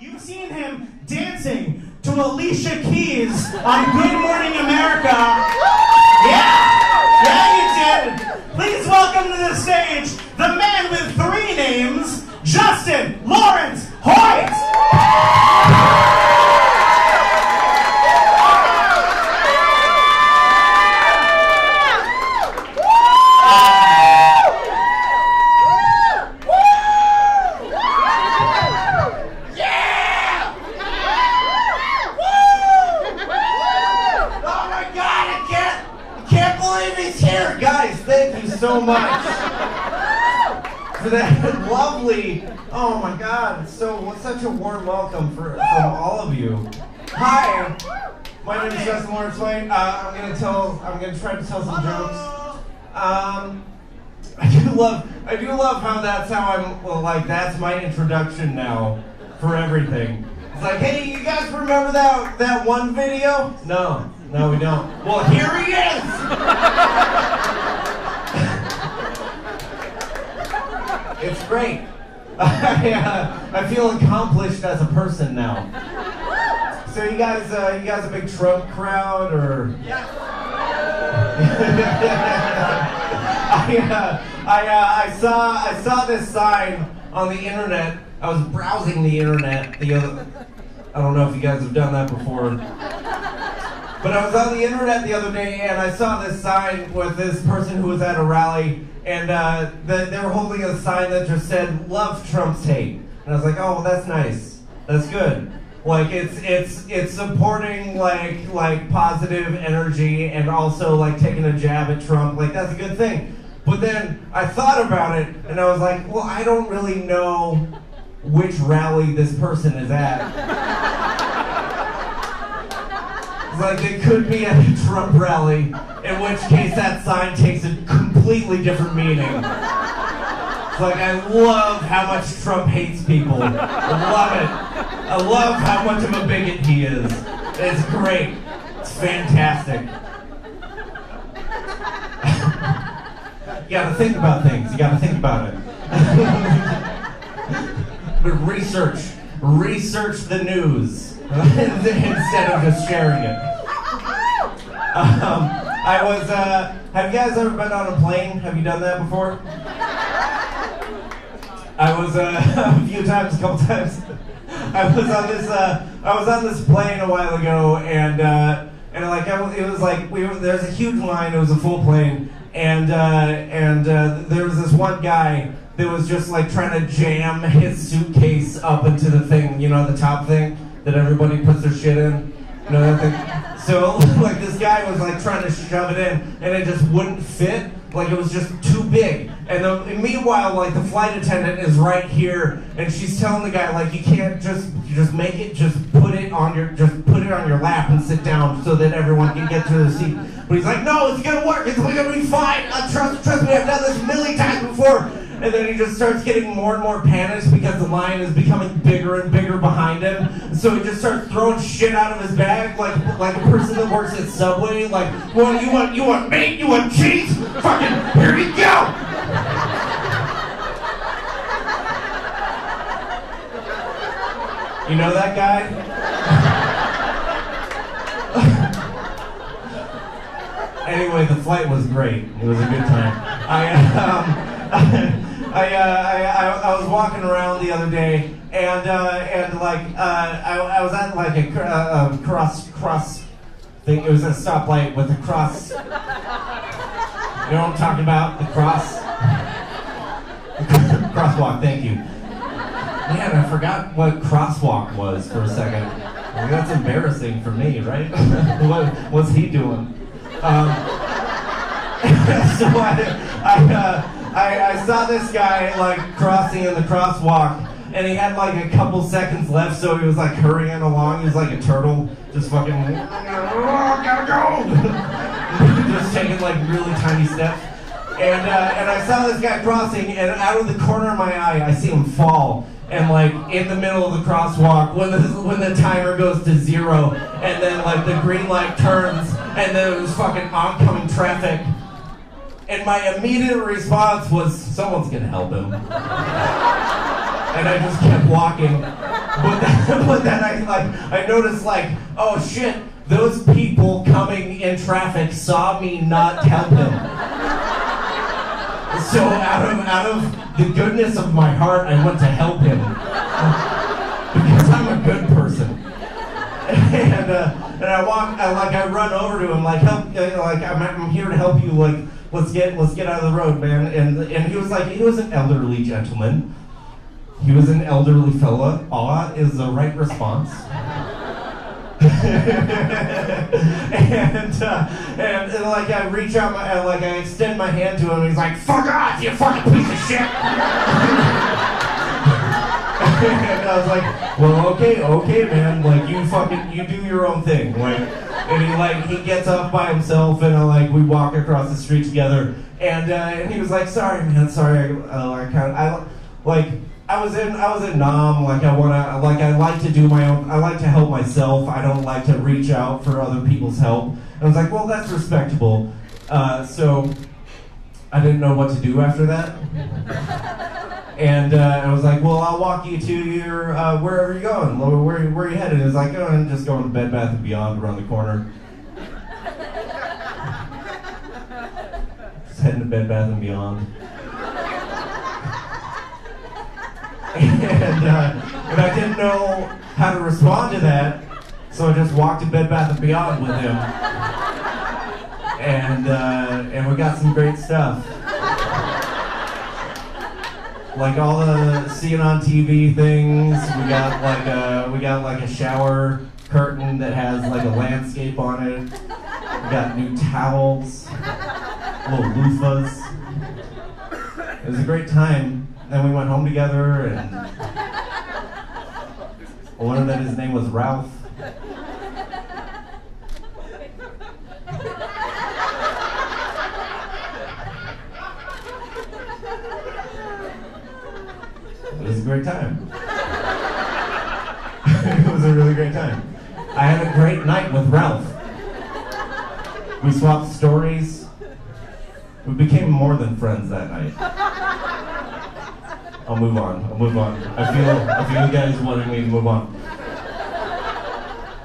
You've seen him dancing to Alicia Keys on Good Morning America. Yeah, you did. Please welcome to the stage the man with 3 names, Justin Lawrence Hoyt. Guys, thank you so much for that lovely, oh my God, such a warm welcome from all of you. Hi, my name is Justin Lawrence Hoyt. I'm gonna try to tell some jokes. I do love how that's that's my introduction now for everything. It's like, hey, you guys remember that one video? No, we don't. Well, here he is! It's great. I feel accomplished as a person now. So you guys a big Trump crowd or? Yeah. I saw this sign on the internet. I was browsing the internet I don't know if you guys have done that before. But I was on the internet the other day and I saw this sign with this person who was at a rally, and they were holding a sign that just said, "Love Trump's hate." And I was like, oh, well, that's nice. That's good. Like it's supporting like positive energy and also like taking a jab at Trump. Like that's a good thing. But then I thought about it and I was like, well, I don't really know which rally this person is at. Like it could be at a Trump rally, in which case that sign takes a completely different meaning. It's like, I love how much Trump hates people. I love it. I love how much of a bigot he is. It's great. It's fantastic. You gotta think about things. You gotta think about it. But research the news. Instead of just sharing it. Have you guys ever been on a plane? Have you done that before? I was a couple times. I was on this plane a while ago, and there's a huge line. It was a full plane, and there was this one guy that was just like trying to jam his suitcase up into the thing, the top thing that everybody puts their shit in, that thing. So like this guy was like trying to shove it in, and it just wouldn't fit. Like it was just too big. And meanwhile, like the flight attendant is right here, and she's telling the guy like, you can't just make it, just put it on your lap and sit down so that everyone can get to the seat. But he's like, no, it's gonna work. It's gonna be fine. Trust me, I've done this a million times before. And then he just starts getting more and more panicked because the line is becoming bigger and bigger behind him. And so he just starts throwing shit out of his bag like a person that works at Subway. Like, well, you want meat? You want cheese? Fucking, here you go! You know that guy? Anyway, the flight was great. It was a good time. I was walking around the other day, and I was at like a cross thing. It was a stoplight with a cross. You know what I'm talking about? The cross. Crosswalk. Thank you. Man, I forgot what crosswalk was for a second. Like, that's embarrassing for me, right? What's he doing? So I saw this guy like crossing in the crosswalk, and he had like a couple seconds left, so he was like hurrying along. He was like a turtle, just fucking, gotta go, just taking like really tiny steps. And I saw this guy crossing, and out of the corner of my eye, I see him fall. And like in the middle of the crosswalk, when the timer goes to 0, and then like the green light turns, and then it was fucking oncoming traffic. And my immediate response was, someone's gonna help him. And I just kept walking. but then I noticed like, oh shit, those people coming in traffic saw me not help him. So out of the goodness of my heart, I went to help him because I'm a good person. And I run over to him like, help, like I'm here to help you, like let's get out of the road, man. And he was an elderly gentleman. He was an elderly fella. Awe is the right response. and like I reach out, I extend my hand to him. And he's like, "Fuck off, you fucking piece of shit!" And I was like, "Well, okay, man. Like you do your own thing." Like, and he gets off by himself, and we walk across the street together. And he was like, "Sorry, man. Sorry. I was in Nam, I like to do my own, I like to help myself, I don't like to reach out for other people's help." And I was like, well, that's respectable. So I didn't know what to do after that. And I was like, well, I'll walk you to your, wherever you're going, where are you headed? He was like, oh, I'm just going to Bed Bath & Beyond around the corner. Just heading to Bed Bath & Beyond. And I didn't know how to respond to that, so I just walked to Bed Bath & Beyond with him, and we got some great stuff, like all the seeing on TV things. We got like a shower curtain that has like a landscape on it. We got new towels, little loofahs. It was a great time. Then we went home together, and I learned that his name was Ralph. It was a great time. It was a really great time. I had a great night with Ralph. We swapped stories. We became more than friends that night. I'll move on. I feel you guys wanted me to move on.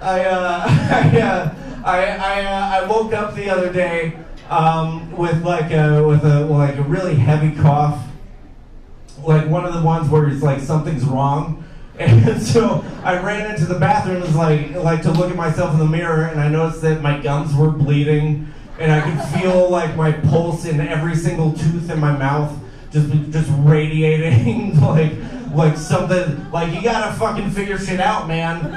I woke up the other day with a really heavy cough, like one of the ones where it's like something's wrong. And so I ran into the bathroom like to look at myself in the mirror, and I noticed that my gums were bleeding, and I could feel like my pulse in every single tooth in my mouth. Just radiating like something, like you gotta fucking figure shit out, man.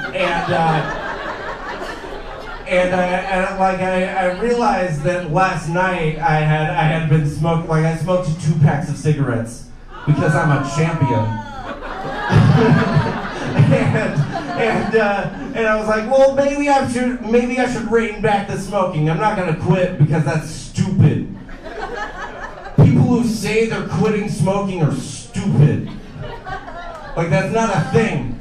And I realized that last night I had been smoking, I smoked 2 packs of cigarettes because I'm a champion. and I was like, well, maybe I should rein back the smoking. I'm not gonna quit because that's stupid. People who say they're quitting smoking are stupid. Like, that's not a thing.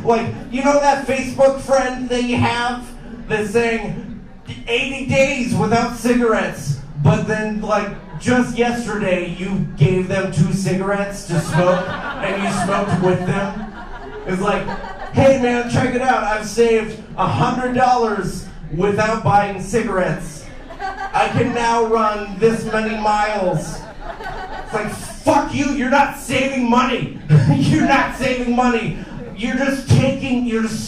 Like, you know that Facebook friend that you have that's saying 80 days without cigarettes, but then, like, just yesterday you gave them 2 cigarettes to smoke and you smoked with them? It's like, hey man, check it out. I've saved $100 without buying cigarettes. I can now run this many miles. It's like, fuck you, you're not saving money. You're not saving money. You're just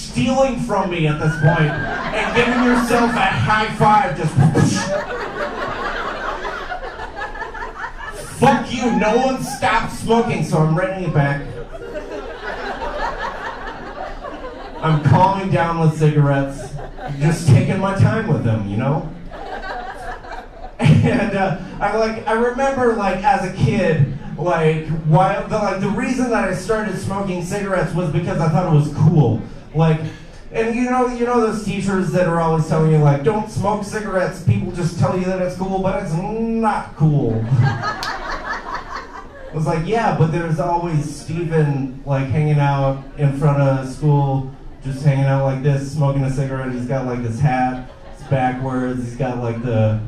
stealing from me at this point and giving yourself a high five, just whoosh. Fuck you, no one stopped smoking, so I'm renting it back. I'm calming down with cigarettes, just taking my time with them, you know? And I remember, like, as a kid, the reason that I started smoking cigarettes was because I thought it was cool. Like, and you know those teachers that are always telling you, like, don't smoke cigarettes. People just tell you that it's cool, but it's not cool. I was like, yeah, but there's always Steven, like, hanging out in front of school, just hanging out like this, smoking a cigarette. He's got, like, this hat, it's backwards. He's got, like, the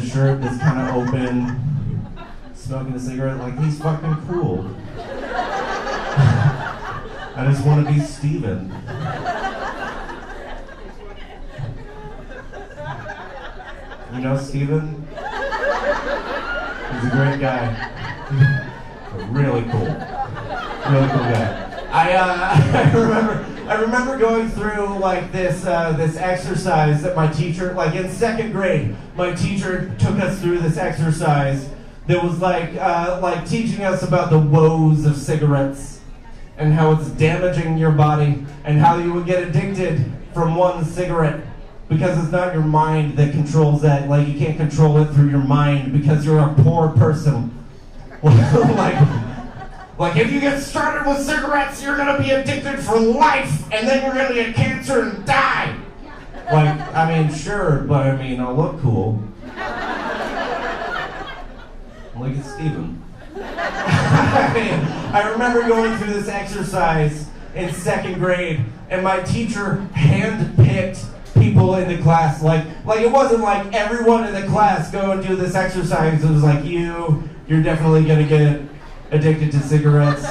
shirt that's kind of open, smoking a cigarette. Like, he's fucking cool. I just want to be Steven. You know Steven? He's a great guy. Really cool. Really cool guy. I remember going through like this exercise that my teacher, like in second grade, my teacher took us through this exercise that was like teaching us about the woes of cigarettes and how it's damaging your body and how you will get addicted from one cigarette because it's not your mind that controls that. Like you can't control it through your mind because you're a poor person. Like if you get started with cigarettes, you're gonna be addicted for life, and then you're gonna get cancer and die. Like, I mean, sure, but I mean, I'll look cool. Look at Steven. I remember going through this exercise in second grade, and my teacher handpicked people in the class. Like it wasn't like everyone in the class go and do this exercise. It was like you're definitely gonna get addicted to cigarettes. Oh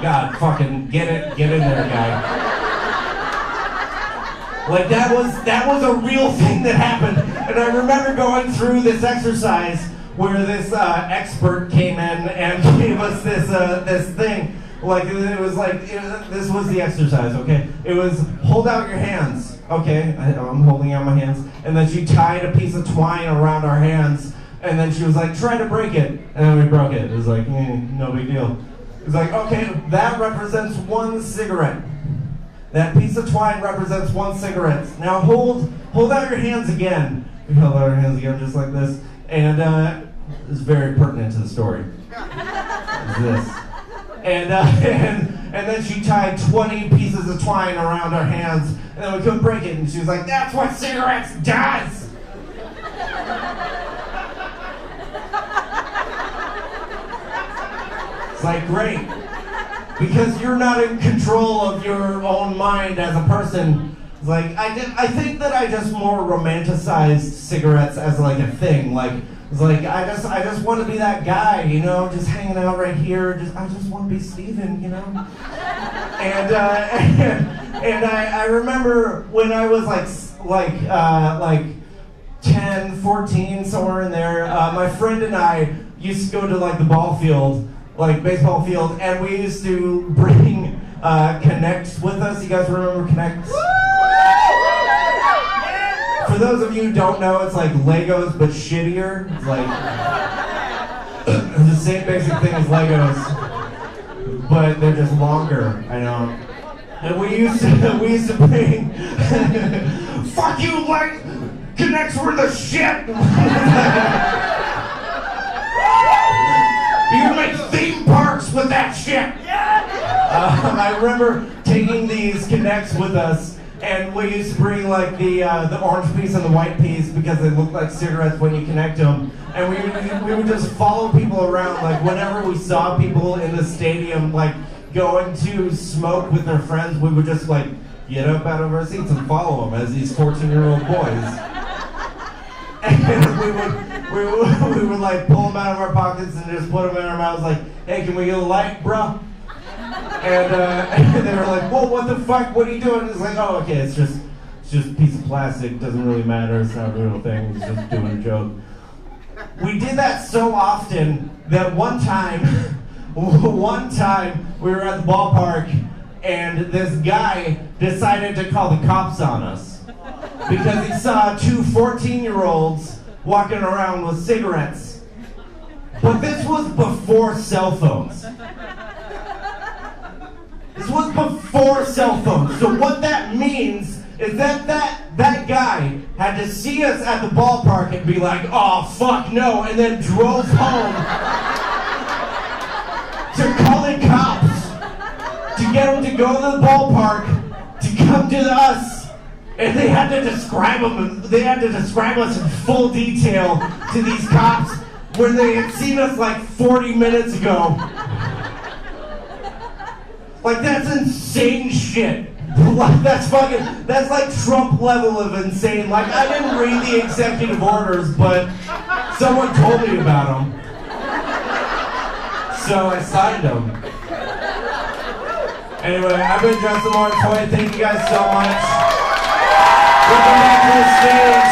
God, fucking get in there, guy. Like that was a real thing that happened, and I remember going through this exercise where this expert came in and gave us this thing. Like this was the exercise, okay? It was hold out your hands, okay? I'm holding out my hands, and then she tied a piece of twine around our hands. And then she was like, try to break it. And then we broke it. It was like, no big deal. It was like, okay, that represents one cigarette. That piece of twine represents one cigarette. Now hold out your hands again. We held out our hands again just like this. And it's very pertinent to the story. It's this. And then she tied 20 pieces of twine around our hands. And then we couldn't break it. And she was like, that's what cigarettes does. It's like, great, because you're not in control of your own mind as a person. It's like, I think that I just more romanticized cigarettes as like a thing. Like, it's like, I just want to be that guy, you know, just hanging out right here. I just want to be Steven, you know? And I remember when I was like 10, 14, somewhere in there, my friend and I used to go to like the ball field, like baseball field, and we used to bring Connects with us. You guys remember Connects? For those of you who don't know, it's like Legos but shittier. It's like the same basic thing as Legos, but they're just longer. I know. And we used to bring fuck you, like Connects were the shit. You make theme parks with that shit. I remember taking these Connects with us, and we used to bring like the orange piece and the white piece because they look like cigarettes when you connect them. And we would just follow people around, like whenever we saw people in the stadium like going to smoke with their friends, we would just like get up out of our seats and follow them as these 14-year-old boys. And we would like pull them out of our pockets and just put them in our mouths like, hey, can we get a light, bro? And they were like, whoa, what the fuck? What are you doing? It's like, oh, okay, it's just a piece of plastic. Doesn't really matter. It's not a real thing. It's just doing a joke. We did that so often that one time we were at the ballpark and this guy decided to call the cops on us because he saw two 14-year-olds walking around with cigarettes. But this was before cell phones. This was before cell phones. So what that means is that guy had to see us at the ballpark and be like, oh, fuck no, and then drove home to call the cops to get them to go to the ballpark to come to us. And they had to describe us in full detail to these cops when they had seen us like 40 minutes ago. Like, that's insane shit. That's like Trump level of insane. Like, I didn't read the executive orders, but someone told me about them. So I signed them. Anyway, I've been Justin Lawrence Hoyt. Thank you guys so much. Welcome back to the stage.